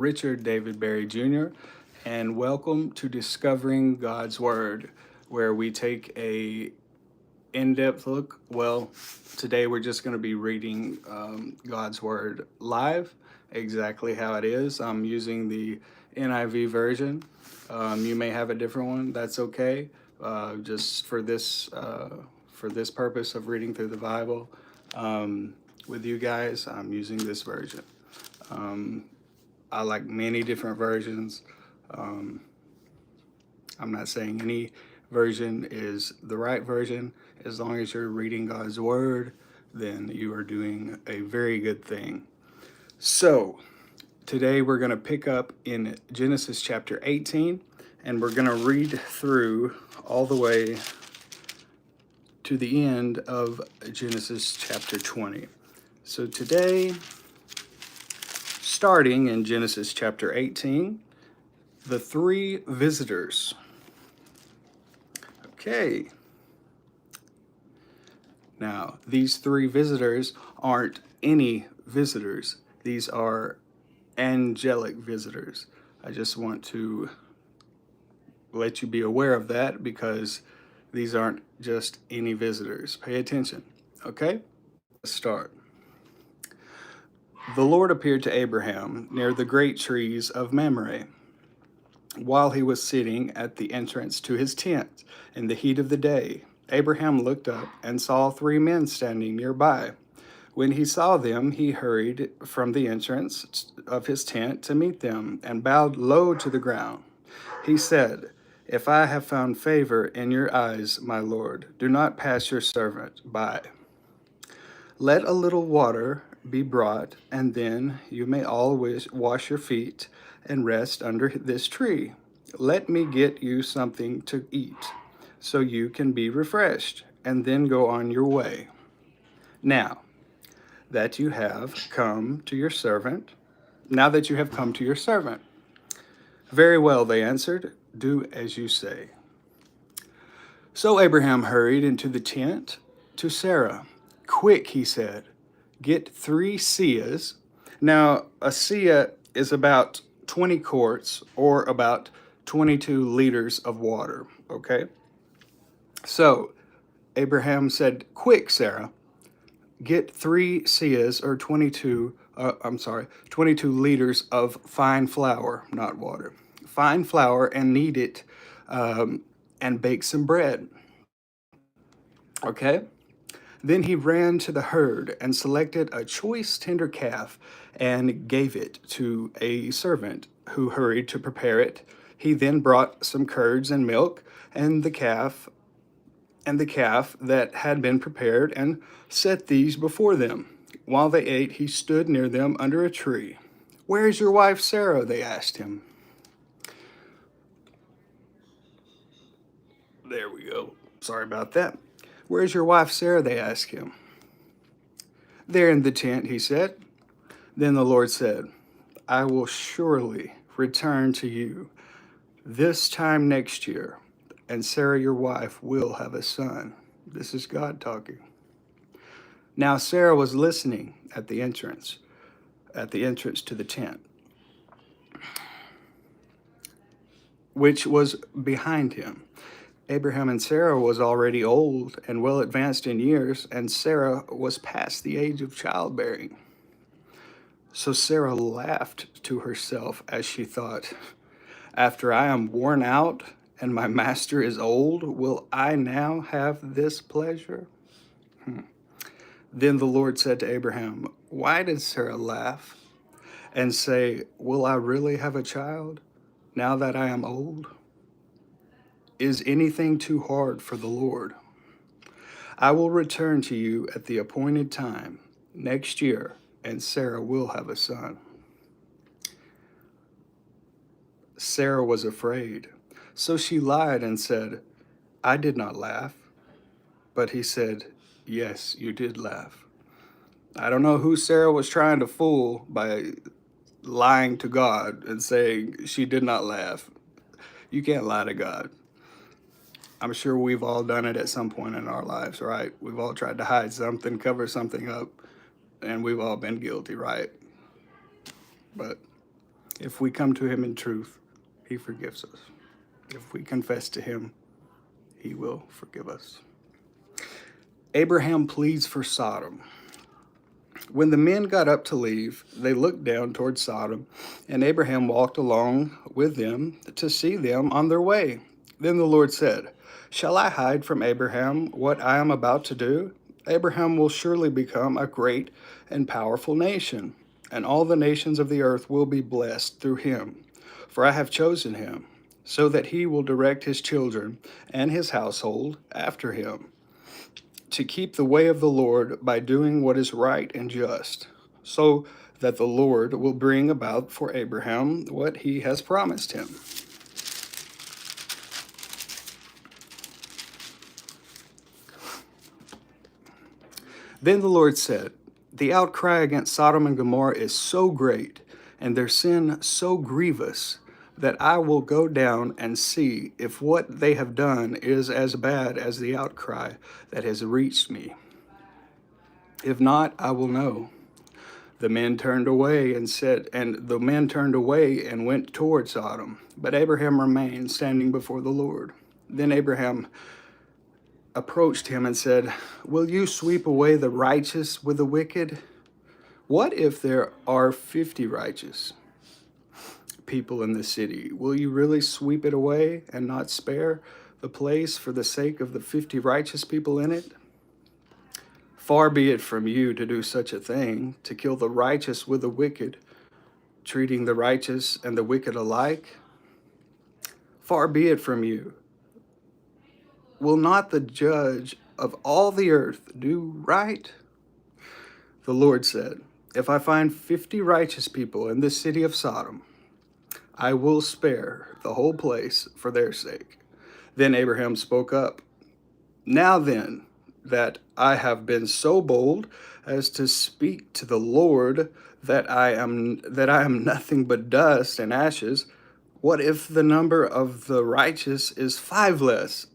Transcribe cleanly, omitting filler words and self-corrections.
Richard David Berry Jr., and welcome to Discovering God's Word, where we take a in-depth look. Well, today we're just going to be reading God's Word live, exactly how it is. I'm using the NIV version. You may have a different one. That's okay. Just for this purpose of reading through the Bible with you guys, I'm using this version. I like many different versions. Um, I'm not saying any version is the right version. As long as you're reading God's Word, then you are doing a very good thing. So, today we're going to pick up in Genesis chapter 18, and we're going to read through all the way to the end of Genesis chapter 20. So, today, starting in Genesis chapter 18, the three visitors. Okay. Now, these three visitors aren't any visitors. These are angelic visitors. I just want to let you be aware of that because these aren't just any visitors. Pay attention. Okay? Let's start. The Lord appeared to Abraham near the great trees of Mamre while he was sitting at the entrance to his tent in the heat of the day. Abraham looked up and saw three men standing nearby. When he saw them, he hurried from the entrance of his tent to meet them and bowed low to the ground. He said, "If I have found favor in your eyes, my Lord, do not pass your servant by. Let a little water be brought, and then you may always wash your feet and rest under this tree. Let me get you something to eat, so you can be refreshed, and then go on your way. Now that you have come to your servant, now that you have come to your servant." "Very well," they answered, "do as you say." So Abraham hurried into the tent to Sarah. "Quick," he said, "get 3 seahs." Now, a seah is about 20 quarts or about 22 liters of water, okay? So Abraham said, "Quick, Sarah, get 3 seahs or 22 liters of fine flour, not water, fine flour, and knead it and bake some bread." Okay? Then he ran to the herd and selected a choice tender calf and gave it to a servant who hurried to prepare it. He then brought some curds and milk and the calf that had been prepared and set these before them. While they ate, he stood near them under a tree. "Where is your wife Sarah?" they asked him. There we go. Sorry about that. "Where's your wife Sarah?" they asked him. "There in the tent," he said. Then the Lord said, "I will surely return to you this time next year, and Sarah your wife will have a son." This is God talking. Now Sarah was listening at the entrance to the tent, which was behind him. Abraham and Sarah was already old and well advanced in years, and Sarah was past the age of childbearing. So Sarah laughed to herself as she thought, "After I am worn out and my master is old, will I now have this pleasure?" Then the Lord said to Abraham, "Why did Sarah laugh and say, 'Will I really have a child now that I am old?' Is anything too hard for the Lord? I will return to you at the appointed time next year, and Sarah will have a son." Sarah was afraid, so she lied and said, "I did not laugh." But he said, "Yes, you did laugh." I don't know who Sarah was trying to fool by lying to God and saying she did not laugh. You can't lie to God. I'm sure we've all done it at some point in our lives, right? We've all tried to hide something, cover something up, and we've all been guilty, right? But If we come to him in truth, he forgives us. If we confess to him, he will forgive us. Abraham pleads for Sodom. When the men got up to leave, they looked down toward Sodom, and Abraham walked along with them to see them on their way. Then the Lord said, "Shall I hide from Abraham what I am about to do? Abraham will surely become a great and powerful nation, and all the nations of the earth will be blessed through him. For I have chosen him, so that he will direct his children and his household after him, to keep the way of the Lord by doing what is right and just, so that the Lord will bring about for Abraham what he has promised him." Then the Lord said, "The outcry against Sodom and Gomorrah is so great, and their sin so grievous, that I will go down and see if what they have done is as bad as the outcry that has reached me. If not, I will know." The men turned away and went toward Sodom, but Abraham remained standing before the Lord. Then Abraham approached him and said, "Will you sweep away the righteous with the wicked? What if there are 50 righteous people in the city? Will you really sweep it away and not spare the place for the sake of the 50 righteous people in it? Far be it from you to do such a thing, to kill the righteous with the wicked, treating the righteous and the wicked alike. Far be it from you. Will not the judge of all the earth do right?" The Lord said, "If I find 50 righteous people in this city of Sodom, I will spare the whole place for their sake." Then Abraham spoke up, "Now then, that I have been so bold as to speak to the Lord that I am nothing but dust and ashes, what if the number of the righteous is 5 less